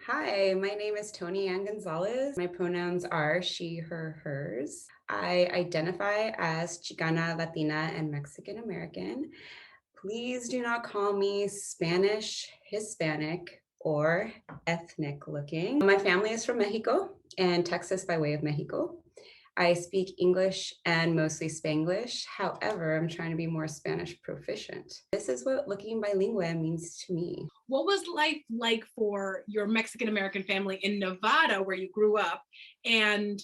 Hi, my name is Toni Ann Gonzalez. My pronouns are she, her, hers. I identify as Chicana, Latina, and Mexican American. Please do not call me Spanish, Hispanic, or ethnic looking. My family is from Mexico and Texas by way of Mexico. I speak English and mostly Spanglish. However, I'm trying to be more Spanish proficient. This is what looking bilingual means to me. What was life like for your Mexican American family in Nevada, where you grew up? And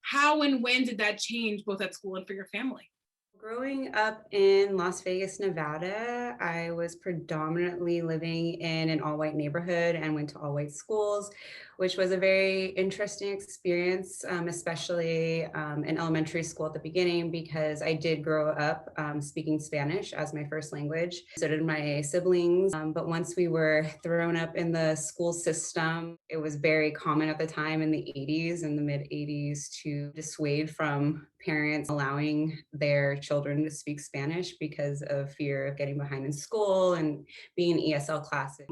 how and when did that change, both at school and for your family? Growing up in Las Vegas, Nevada, I was predominantly living in an all white neighborhood and went to all white schools, which was a very interesting experience, especially in elementary school at the beginning, because I did grow up speaking Spanish as my first language. So did my siblings. But once we were thrown up in the school system, it was very common at the time in the 80s and the mid 80s to dissuade from parents allowing their children to speak Spanish because of fear of getting behind in school and being in ESL classes.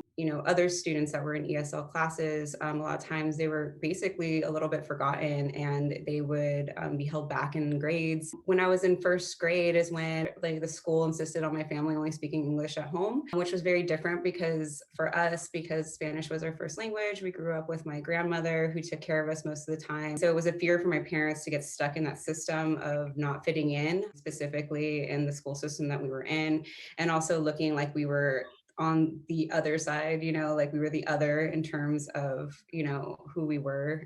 Other students that were in ESL classes, a lot of times they were basically a little bit forgotten and they would be held back in grades. When I was in first grade is when the school insisted on my family only speaking English at home, which was very different because for us, because Spanish was our first language, we grew up with my grandmother who took care of us most of the time. So it was a fear for my parents to get stuck in that system of not fitting in, specifically in the school system that we were in, and also looking like we were on the other side, like we were the other in terms of, who we were,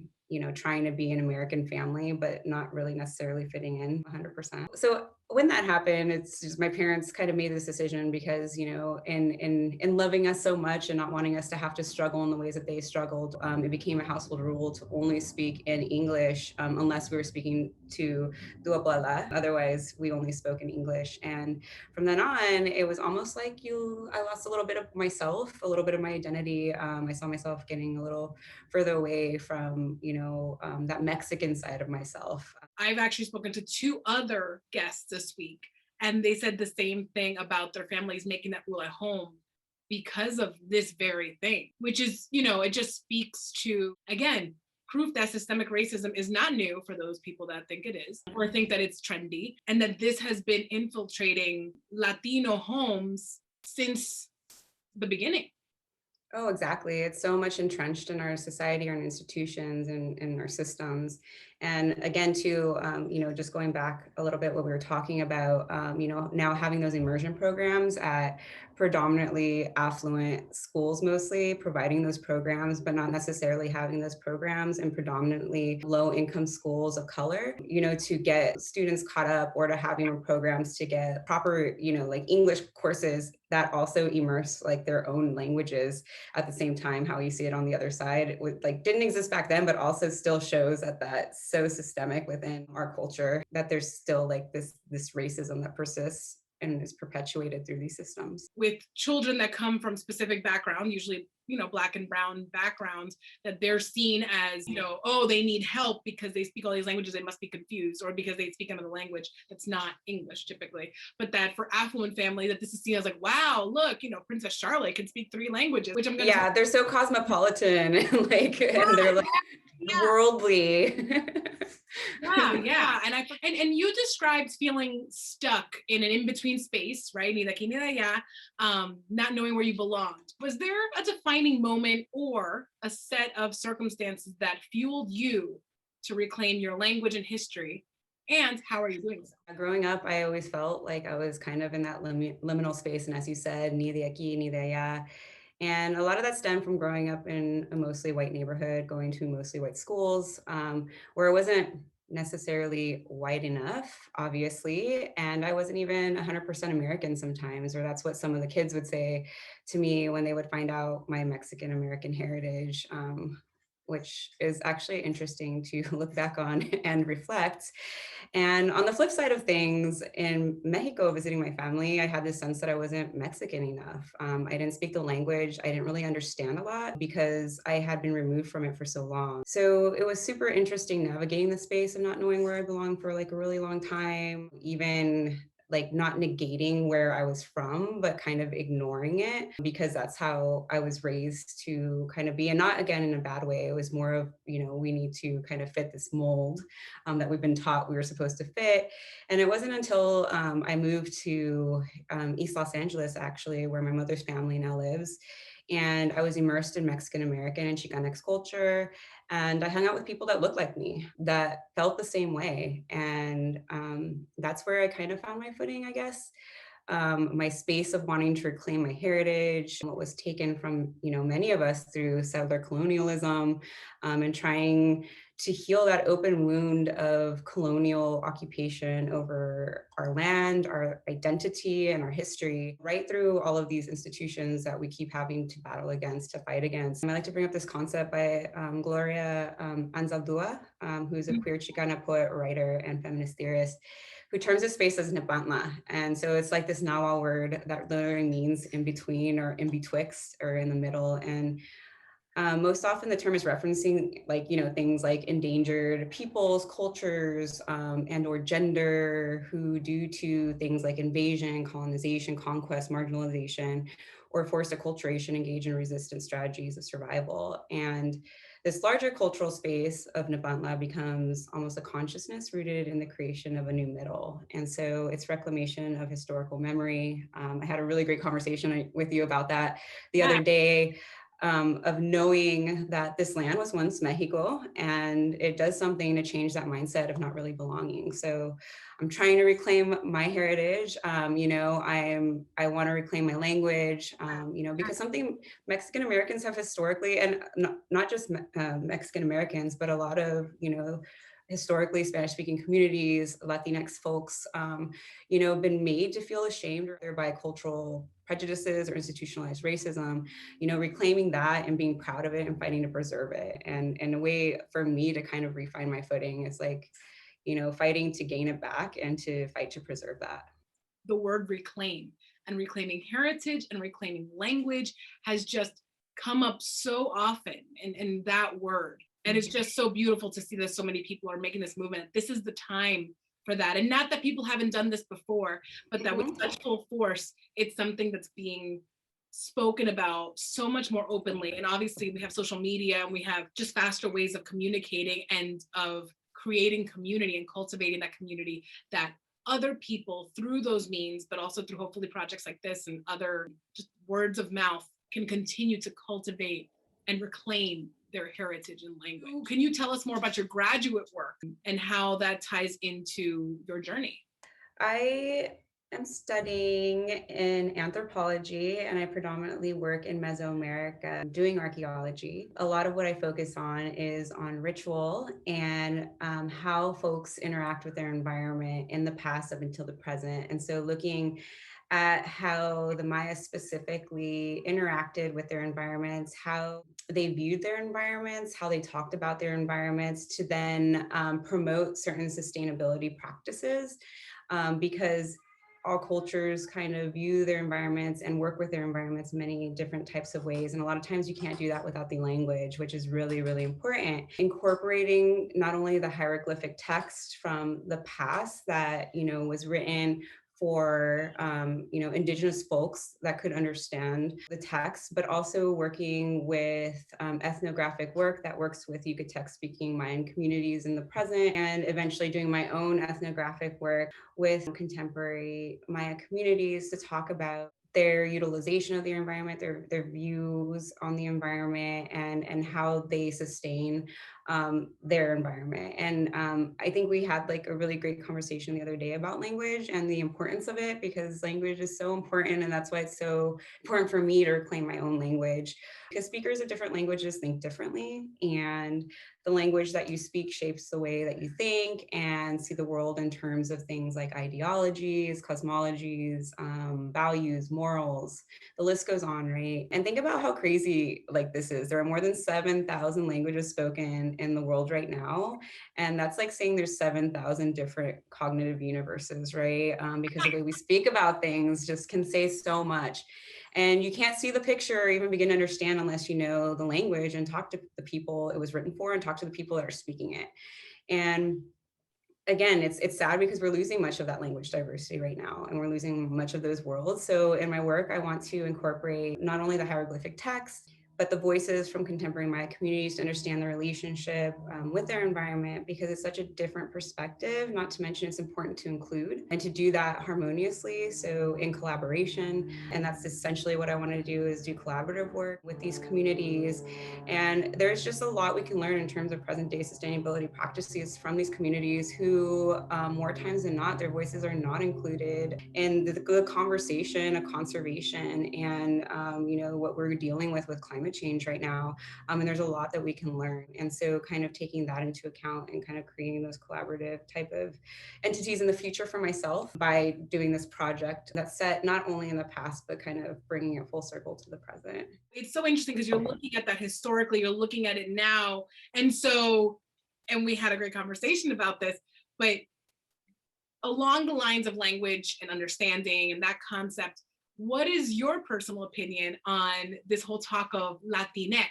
trying to be an American family, but not really necessarily fitting in 100%. So when that happened, it's just my parents kind of made this decision because, in loving us so much and not wanting us to have to struggle in the ways that they struggled, it became a household rule to only speak in English unless we were speaking to Duablala. Otherwise, we only spoke in English. And from then on, it was almost like I lost a little bit of myself, a little bit of my identity. I saw myself getting a little further away from, that Mexican side of myself. I've actually spoken to two other guests this week, and they said the same thing about their families making that rule at home because of this very thing, which is, it just speaks to, again, proof that systemic racism is not new for those people that think it is or think that it's trendy, and that this has been infiltrating Latino homes since the beginning. Oh, exactly. It's so much entrenched in our society, our institutions, and in our systems. And again, too, just going back a little bit, what we were talking about, now having those immersion programs at predominantly affluent schools, mostly providing those programs, but not necessarily having those programs in predominantly low income schools of color, to get students caught up or to having programs to get proper, like English courses that also immerse like their own languages at the same time. How you see it on the other side, it would, didn't exist back then, but also still shows that that's so systemic within our culture that there's still this racism that persists and is perpetuated through these systems. With children that come from specific background, usually, Black and brown backgrounds, that they're seen as, oh, they need help because they speak all these languages, they must be confused, or because they speak another language that's not English typically. But that for affluent family, that this is seen as wow, look, Princess Charlotte can speak 3 languages, which I'm gonna Yeah, they're so cosmopolitan and and they're worldly. Yeah. And you described feeling stuck in an in-between space, right? Ni de aquí ni de allá, not knowing where you belonged. Was there a defining moment or a set of circumstances that fueled you to reclaim your language and history? And how are you doing so? Growing up, I always felt like I was kind of in that liminal space. And as you said, ni de aquí, ni de allá. And a lot of that stemmed from growing up in a mostly white neighborhood, going to mostly white schools, where it wasn't necessarily white enough, obviously. And I wasn't even 100% American sometimes, or that's what some of the kids would say to me when they would find out my Mexican American heritage. Which is actually interesting to look back on and reflect. And on the flip side of things, in Mexico, visiting my family, I had this sense that I wasn't Mexican enough. I didn't speak the language. I didn't really understand a lot because I had been removed from it for so long. So it was super interesting navigating the space and not knowing where I belonged for a really long time. Even like not negating where I was from, but kind of ignoring it because that's how I was raised to kind of be. And not again in a bad way. It was more of, we need to kind of fit this mold that we've been taught we were supposed to fit. And it wasn't until I moved to East Los Angeles, actually, where my mother's family now lives. And I was immersed in Mexican American and Chicanx culture. And I hung out with people that looked like me, that felt the same way. And that's where I kind of found my footing, I guess. My space of wanting to reclaim my heritage, what was taken from, many of us through settler colonialism, and trying to heal that open wound of colonial occupation over our land, our identity, and our history, right through all of these institutions that we keep having to battle against, to fight against. And I like to bring up this concept by Gloria Anzaldúa, who's a queer Chicana poet, writer, and feminist theorist, who terms his space as Nepantla. And so it's like this Nahuatl word that literally means in between or in betwixt or in the middle. And most often the term is referencing things like endangered peoples, cultures, and or gender who due to things like invasion, colonization, conquest, marginalization, or forced acculturation engage in resistance strategies of survival. And this larger cultural space of Nepantla becomes almost a consciousness rooted in the creation of a new middle. And so it's reclamation of historical memory. I had a really great conversation with you about that the other day. Of knowing that this land was once Mexico, and it does something to change that mindset of not really belonging. So I'm trying to reclaim my heritage. I want to reclaim my language, because something Mexican Americans have historically, and not just Mexican Americans, but a lot of, historically Spanish-speaking communities, Latinx folks, been made to feel ashamed of their bicultural prejudices or institutionalized racism, reclaiming that and being proud of it and fighting to preserve it. And in a way for me to kind of refine my footing, it's like, fighting to gain it back and to fight to preserve that. The word reclaim and reclaiming heritage and reclaiming language has just come up so often in that word. And it's just so beautiful to see that so many people are making this movement. This is the time for that. And not that people haven't done this before, but that with such full force, it's something that's being spoken about so much more openly. And obviously we have social media and we have just faster ways of communicating and of creating community and cultivating that community that other people through those means, but also through hopefully projects like this and other just words of mouth can continue to cultivate and reclaim their heritage and language. Can you tell us more about your graduate work and how that ties into your journey? I am studying in anthropology, and I predominantly work in Mesoamerica doing archaeology. A lot of what I focus on is on ritual and how folks interact with their environment in the past up until the present. And so looking at how the Maya specifically interacted with their environments, how they viewed their environments, how they talked about their environments to then promote certain sustainability practices, because all cultures kind of view their environments and work with their environments in many different types of ways. And a lot of times you can't do that without the language, which is really, really important. Incorporating not only the hieroglyphic text from the past that, was written for indigenous folks that could understand the text, but also working with ethnographic work that works with Yucatec speaking Mayan communities in the present, and eventually doing my own ethnographic work with contemporary Maya communities to talk about their utilization of the environment, their views on the environment, and how they sustain their environment. And I think we had like a really great conversation the other day about language and the importance of it, because language is so important, and that's why it's so important for me to reclaim my own language, because speakers of different languages think differently, and the language that you speak shapes the way that you think and see the world in terms of things like ideologies, cosmologies, values, morals. The list goes on, right? And think about how crazy like this is. There are more than 7,000 languages spoken in the world right now. And that's like saying there's 7,000 different cognitive universes, right? Because the way we speak about things just can say so much. And you can't see the picture or even begin to understand unless you know the language and talk to the people it was written for and talk to the people that are speaking it. And again, it's sad because we're losing much of that language diversity right now, and we're losing much of those worlds. So in my work, I want to incorporate not only the hieroglyphic text, but the voices from contemporary Maya communities to understand the relationship with their environment, because it's such a different perspective. Not to mention, it's important to include and to do that harmoniously. So in collaboration, and that's essentially what I want to do, is do collaborative work with these communities. And there's just a lot we can learn in terms of present day sustainability practices from these communities who, more times than not, their voices are not included in the conversation of conservation and, what we're dealing with climate change right now. And there's a lot that we can learn. And so kind of taking that into account and kind of creating those collaborative type of entities in the future for myself by doing this project that's set not only in the past, but kind of bringing it full circle to the present. It's so interesting because you're looking at that historically, you're looking at it now. And so, and we had a great conversation about this, but along the lines of language and understanding and that concept, what is your personal opinion on this whole talk of Latinx,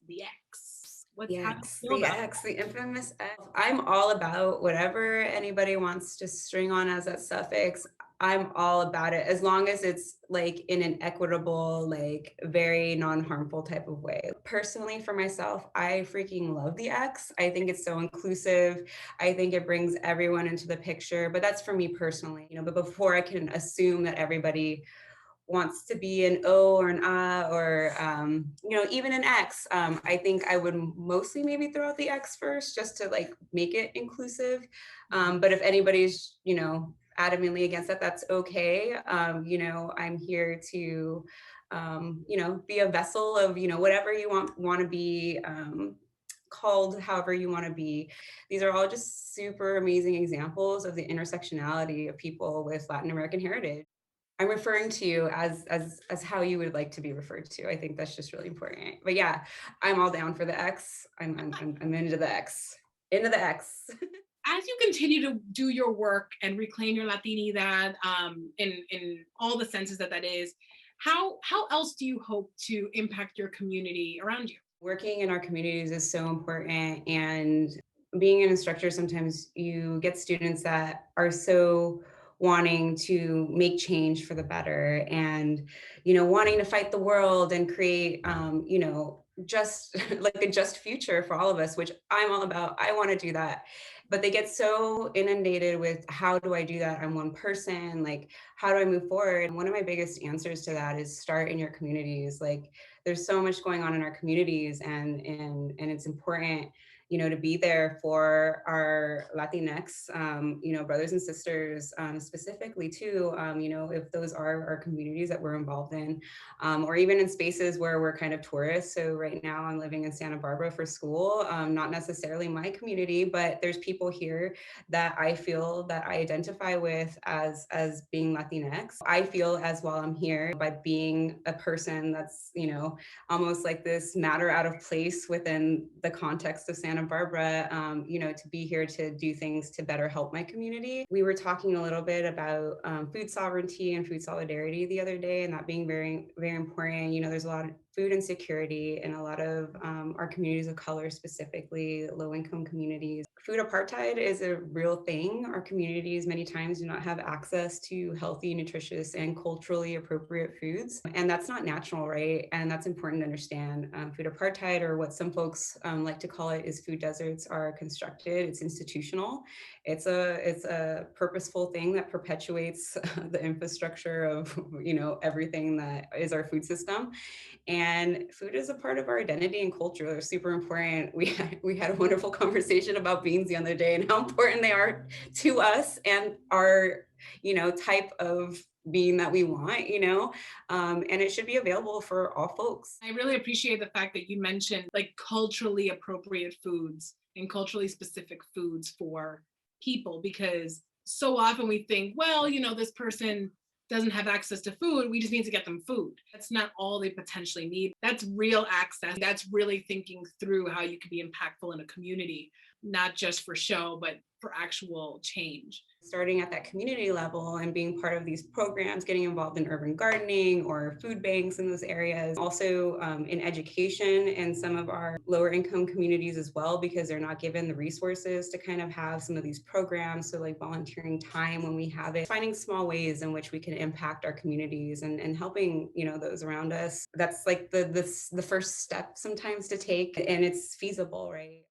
the X? The How do X, you feel the about X, the infamous X. I'm all about whatever anybody wants to string on as that suffix. I'm all about it, as long as it's like in an equitable, like very non-harmful type of way. Personally, for myself, I freaking love the X. I think it's so inclusive. I think it brings everyone into the picture, but that's for me personally, but before I can assume that everybody wants to be an O or an A or, even an X. I think I would mostly maybe throw out the X first just to like make it inclusive. But if anybody's, adamantly against that, that's okay. I'm here to, be a vessel of, whatever you want to be, called however you want to be. These are all just super amazing examples of the intersectionality of people with Latin American heritage. I'm referring to you as how you would like to be referred to. I think that's just really important. But yeah, I'm all down for the X. I'm into the X. Into the X. as you continue to do your work and reclaim your Latinidad in all the senses that is, how else do you hope to impact your community around you? Working in our communities is so important, and being an instructor, sometimes you get students that are so wanting to make change for the better and, wanting to fight the world and create, just like a just future for all of us, which I'm all about. I want to do that. But they get so inundated with, how do I do that? I'm one person. Like, how do I move forward? And one of my biggest answers to that is start in your communities. Like, there's so much going on in our communities, and it's important, to be there for our Latinx, brothers and sisters, specifically too, if those are our communities that we're involved in, or even in spaces where we're kind of tourists. So right now I'm living in Santa Barbara for school, not necessarily my community, but there's people here that I feel that I identify with as being Latinx. I feel as while I'm here by being a person that's, almost like this matter out of place within the context of Santa Barbara, to be here to do things to better help my community. We were talking a little bit about food sovereignty and food solidarity the other day, and that being very, very important. There's a lot of food insecurity in a lot of our communities of color, specifically low-income communities. Food apartheid is a real thing. Our communities many times do not have access to healthy, nutritious, and culturally appropriate foods. And that's not natural, right? And that's important to understand. Food apartheid, or what some folks like to call it, is food deserts, are constructed. It's institutional. It's a purposeful thing that perpetuates the infrastructure of, everything that is our food system. And food is a part of our identity and culture. They're super important. We had a wonderful conversation about beans the other day and how important they are to us and our, type of being that we want, and it should be available for all folks. I really appreciate the fact that you mentioned like culturally appropriate foods and culturally specific foods for people, because so often we think, well, this person doesn't have access to food, we just need to get them food. That's not all they potentially need. That's real access. That's really thinking through how you can be impactful in a community, not just for show, but for actual change. starting at that community level and being part of these programs, getting involved in urban gardening or food banks in those areas. Also in education in some of our lower income communities as well, because they're not given the resources to kind of have some of these programs. So like volunteering time when we have it, finding small ways in which we can impact our communities and helping, those around us. That's like the first step sometimes to take, and it's feasible, right?